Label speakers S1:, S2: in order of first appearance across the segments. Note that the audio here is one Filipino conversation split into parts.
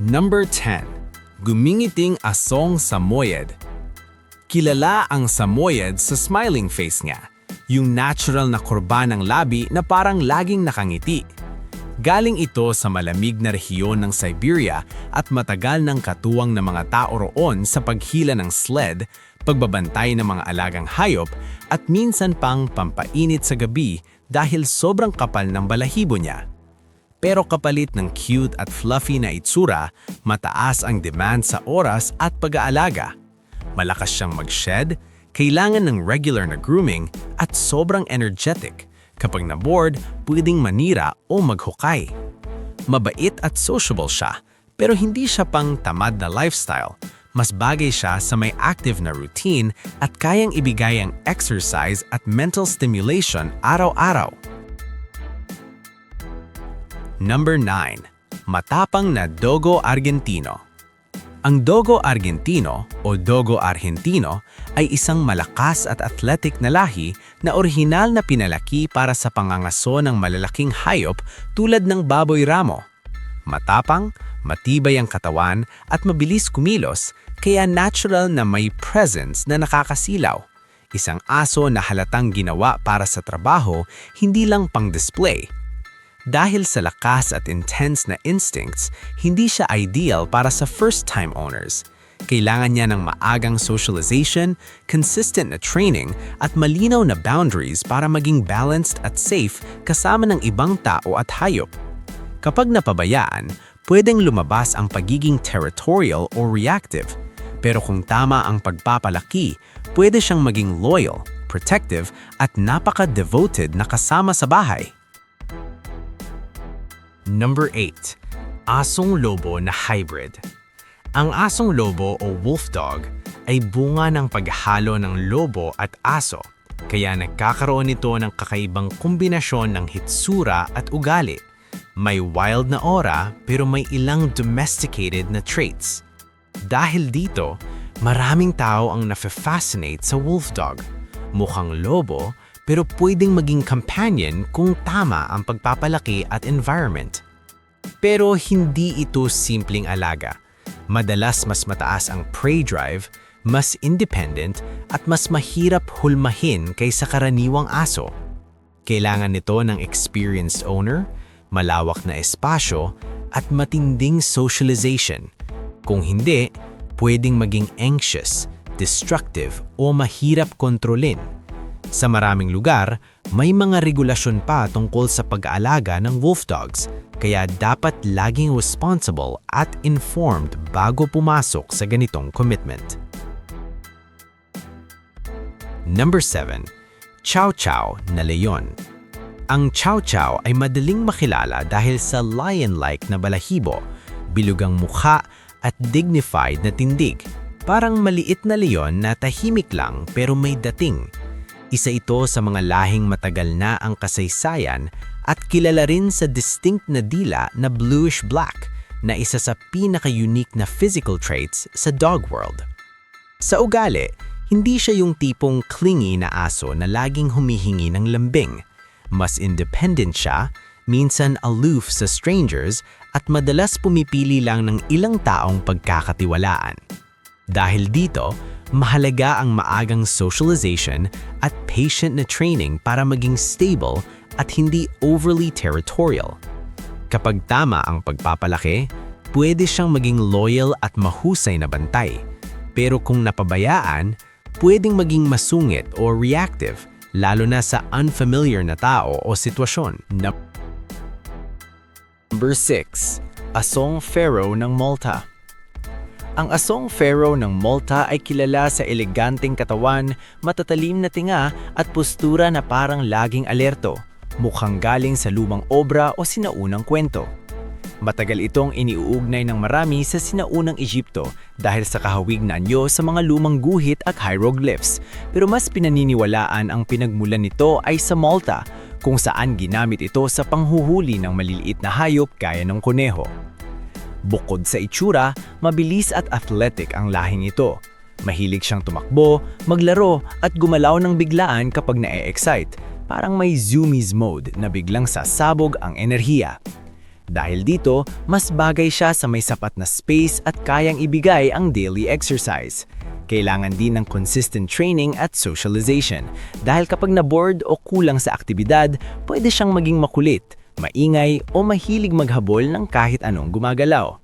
S1: Number 10. Gumingiting asong samoyed. Kilala ang samoyed sa smiling face niya, yung natural na kurba ng labi na parang laging nakangiti. Galing ito sa malamig na rehiyon ng Siberia at matagal ng katuwang ng mga tao roon sa paghila ng sled, pagbabantay ng mga alagang hayop at minsan pang pampainit sa gabi dahil sobrang kapal ng balahibo niya. Pero kapalit ng cute at fluffy na itsura, mataas ang demand sa oras at pag-aalaga. Malakas siyang mag-shed, kailangan ng regular na grooming at sobrang energetic. Kapag na-bored, pwedeng manira o maghukay. Mabait at sociable siya, pero hindi siya pang tamad na lifestyle. Mas bagay siya sa may active na routine at kayang ibigay ang exercise at mental stimulation araw-araw. Number 9. Matapang na Dogo Argentino. Ang Dogo Argentino o Dogo Argentino ay isang malakas at athletic na lahi na orihinal na pinalaki para sa pangangaso ng malalaking hayop tulad ng baboy ramo. Matapang, matibay ang katawan at mabilis kumilos, kaya natural na may presence na nakakasilaw. Isang aso na halatang ginawa para sa trabaho, hindi lang pang-display. Dahil sa lakas at intense na instincts, hindi siya ideal para sa first-time owners. Kailangan niya ng maagang socialization, consistent na training, at malinaw na boundaries para maging balanced at safe kasama ng ibang tao at hayop. Kapag napabayaan, pwedeng lumabas ang pagiging territorial o reactive. Pero kung tama ang pagpapalaki, pwede siyang maging loyal, protective, at napaka-devoted na kasama sa bahay. Number 8. Asong lobo na hybrid. Ang asong lobo o wolf dog ay bunga ng paghalo ng lobo at aso, kaya nagkakaroon ito ng kakaibang kombinasyon ng hitsura at ugali. May wild na aura pero may ilang domesticated na traits. Dahil dito, maraming tao ang nafe-fascinate sa wolf dog. Mukhang lobo pero pwedeng maging companion kung tama ang pagpapalaki at environment. Pero hindi ito simpleng alaga. Madalas mas mataas ang prey drive, mas independent, at mas mahirap hulmahin kaysa karaniwang aso. Kailangan nito ng experienced owner, malawak na espasyo, at matinding socialization. Kung hindi, pwedeng maging anxious, destructive, o mahirap kontrolin. Sa maraming lugar, may mga regulasyon pa tungkol sa pag-aalaga ng wolf dogs, kaya dapat laging responsible at informed bago pumasok sa ganitong commitment. Number 7. Chow Chow na leon. Ang Chow Chow ay madaling makilala dahil sa lion-like na balahibo, bilugang mukha at dignified na tindig. Parang maliit na leon na tahimik lang pero may dating. Isa ito sa mga lahing matagal na ang kasaysayan at kilala rin sa distinct na dila na bluish-black na isa sa pinaka-unique na physical traits sa dog world. Sa ugali, hindi siya yung tipong clingy na aso na laging humihingi ng lambing. Mas independent siya, minsan aloof sa strangers at madalas pumipili lang ng ilang taong pagkakatiwalaan. Dahil dito, mahalaga ang maagang socialization at patient na training para maging stable at hindi overly territorial. Kapag tama ang pagpapalaki, pwede siyang maging loyal at mahusay na bantay. Pero kung napabayaan, pwedeng maging masungit o reactive, lalo na sa unfamiliar na tao o sitwasyon. Number 6. Asong Pharaoh ng Malta. Ang asong Pharaoh ng Malta ay kilala sa eleganteng katawan, matatalim na tinga at postura na parang laging alerto, mukhang galing sa lumang obra o sinaunang kwento. Matagal itong iniuugnay ng marami sa sinaunang Egypto dahil sa kahawig na anyo sa mga lumang guhit at hieroglyphs, pero mas pinaniniwalaan ang pinagmulan nito ay sa Malta, kung saan ginamit ito sa panghuhuli ng maliliit na hayop gaya ng kuneho. Bukod sa itsura, mabilis at athletic ang lahing ito. Mahilig siyang tumakbo, maglaro at gumalaw ng biglaan kapag na-excite. Parang may zoomies mode na biglang sasabog ang enerhiya.
S2: Dahil dito, mas bagay siya sa may sapat na space at kayang ibigay ang daily exercise. Kailangan din ng consistent training at socialization dahil kapag na-bored o kulang sa aktibidad, pwede siyang maging makulit, maingay o mahilig maghabol ng kahit anong gumagalaw.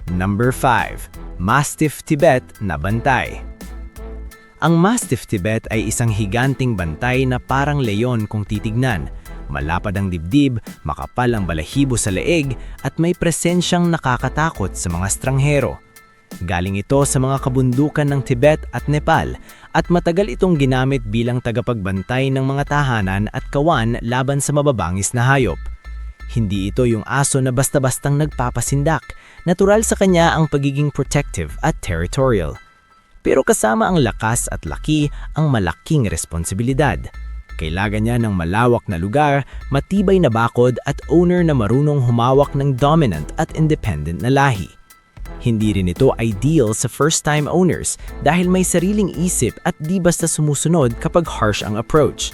S2: Number 5. Mastiff Tibet na bantay. Ang Mastiff Tibet ay isang higanting bantay na parang leon kung titignan. Malapad ang dibdib, makapal ang balahibo sa leeg at may presensyang nakakatakot sa mga estranghero. Galing ito sa mga kabundukan ng Tibet at Nepal at matagal itong ginamit bilang tagapagbantay ng mga tahanan at kawan laban sa mababangis na hayop. Hindi ito yung aso na basta-bastang nagpapasindak. Natural sa kanya ang pagiging protective at territorial. Pero kasama ang lakas at laki ang malaking responsibilidad. Kailangan niya ng malawak na lugar, matibay na bakod at owner na marunong humawak ng dominant at independent na lahi. Hindi rin ito ideal sa first-time owners dahil may sariling isip at di basta sumusunod kapag harsh ang approach.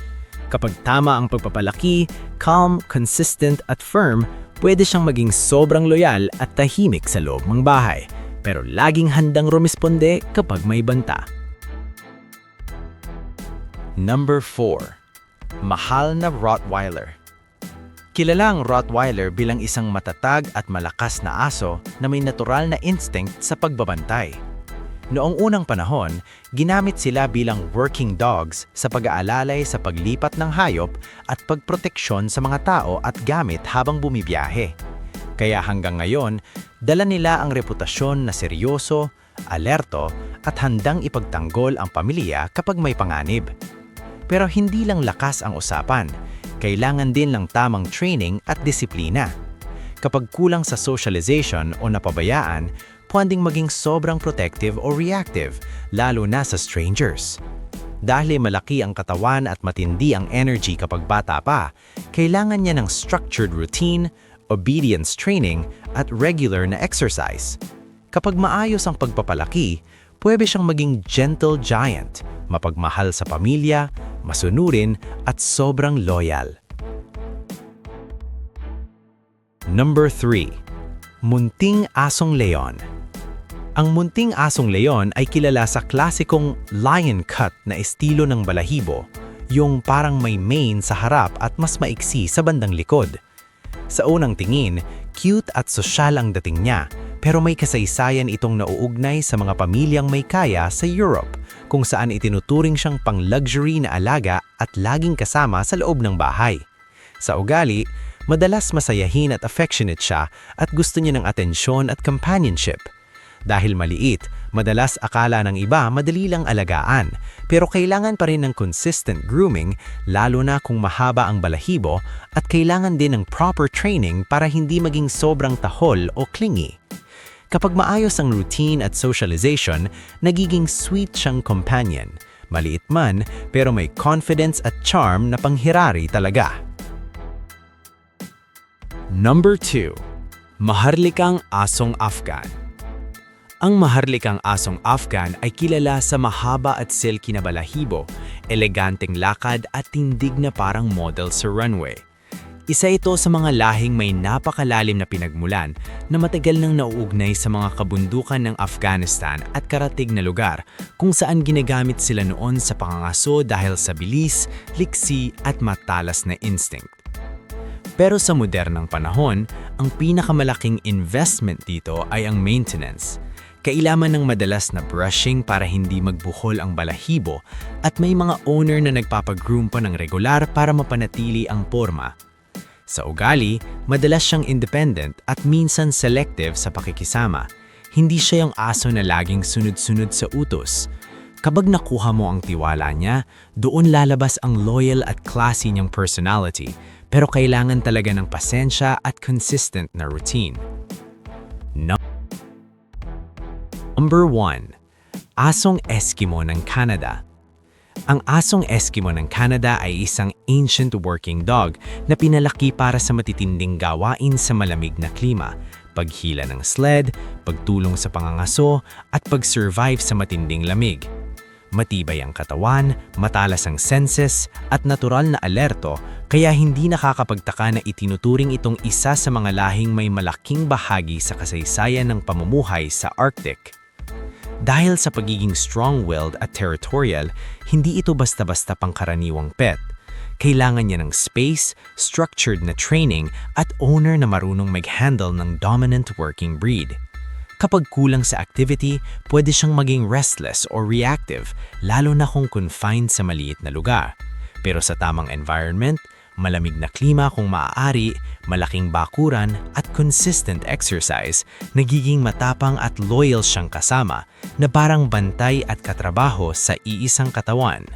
S2: Kapag tama ang pagpapalaki, calm, consistent at firm, pwede siyang maging sobrang loyal at tahimik sa loob ng bahay, pero laging handang rumisponde kapag may banta. Number 4. Mahal na Rottweiler. Kilala ang Rottweiler bilang isang matatag at malakas na aso na may natural na instinct sa pagbabantay. Noong unang panahon, ginamit sila bilang working dogs sa pag-aalalay sa paglipat ng hayop at pagproteksyon sa mga tao at gamit habang bumibiyahe. Kaya hanggang ngayon, dala nila ang reputasyon na seryoso, alerto at handang ipagtanggol ang pamilya kapag may panganib. Pero hindi lang lakas ang usapan, kailangan din ng tamang training at disiplina. Kapag kulang sa socialization o napabayaan, pwedeng maging sobrang protective o reactive, lalo na sa strangers. Dahil malaki ang katawan at matindi ang energy kapag bata pa, kailangan niya ng structured routine, obedience training, at regular na exercise. Kapag maayos ang pagpapalaki, pwede siyang maging gentle giant, mapagmahal sa pamilya, masunurin at sobrang loyal. Number 3. Munting Asong Leon. Ang munting asong leon ay kilala sa klasikong lion cut na estilo ng balahibo, yung parang may mane sa harap at mas maiksi sa bandang likod. Sa unang tingin, cute at sosyal ang dating niya, pero may kasaysayan itong nauugnay sa mga pamilyang may kaya sa Europe, kung saan itinuturing siyang pang-luxury na alaga at laging kasama sa loob ng bahay. Sa ugali, madalas masayahin at affectionate siya at gusto niya ng atensyon at companionship. Dahil maliit, madalas akala ng iba madali lang alagaan, pero kailangan pa rin ng consistent grooming lalo na kung mahaba ang balahibo at kailangan din ng proper training para hindi maging sobrang tahol o clingy. Kapag maayos ang routine at socialization, nagiging sweet siyang companion. Maliit man, pero may confidence at charm na panghirari talaga. Number 2. Maharlikang Asong Afghan. Ang maharlikang asong Afghan ay kilala sa mahaba at silky na balahibo, eleganteng lakad at tindig na parang model sa runway. Isa ito sa mga lahing may napakalalim na pinagmulan na matagal nang nauugnay sa mga kabundukan ng Afghanistan at karatig na lugar kung saan ginagamit sila noon sa pangangaso dahil sa bilis, liksi at matalas na instinct. Pero sa modernang panahon, ang pinakamalaking investment dito ay ang maintenance. Kailangan ng madalas na brushing para hindi magbuhol ang balahibo at may mga owner na nagpapagroom pa ng regular para mapanatili ang porma. Sa ugali, madalas siyang independent at minsan selective sa pakikisama. Hindi siya yung aso na laging sunod-sunod sa utos. Kapag nakuha mo ang tiwala niya, doon lalabas ang loyal at classy niyang personality, pero kailangan talaga ng pasensya at consistent na routine. Number 1. Asong Eskimo ng Canada. Ang asong Eskimo ng Canada ay isang ancient working dog na pinalaki para sa matitinding gawain sa malamig na klima, paghila ng sled, pagtulong sa pangangaso, at pag-survive sa matinding lamig. Matibay ang katawan, matalas ang senses, at natural na alerto, kaya hindi nakakapagtaka na itinuturing itong isa sa mga lahing may malaking bahagi sa kasaysayan ng pamumuhay sa Arctic. Dahil sa pagiging strong-willed at territorial, hindi ito basta-basta pangkaraniwang pet. Kailangan niya ng space, structured na training, at owner na marunong mag-handle ng dominant working breed. Kapag kulang sa activity, pwede siyang maging restless or reactive, lalo na kung confined sa maliit na lugar. Pero sa tamang environment, malamig na klima kung maaari, malaking bakuran at consistent exercise, nagiging matapang at loyal siyang kasama na parang bantay at katrabaho sa iisang katawan.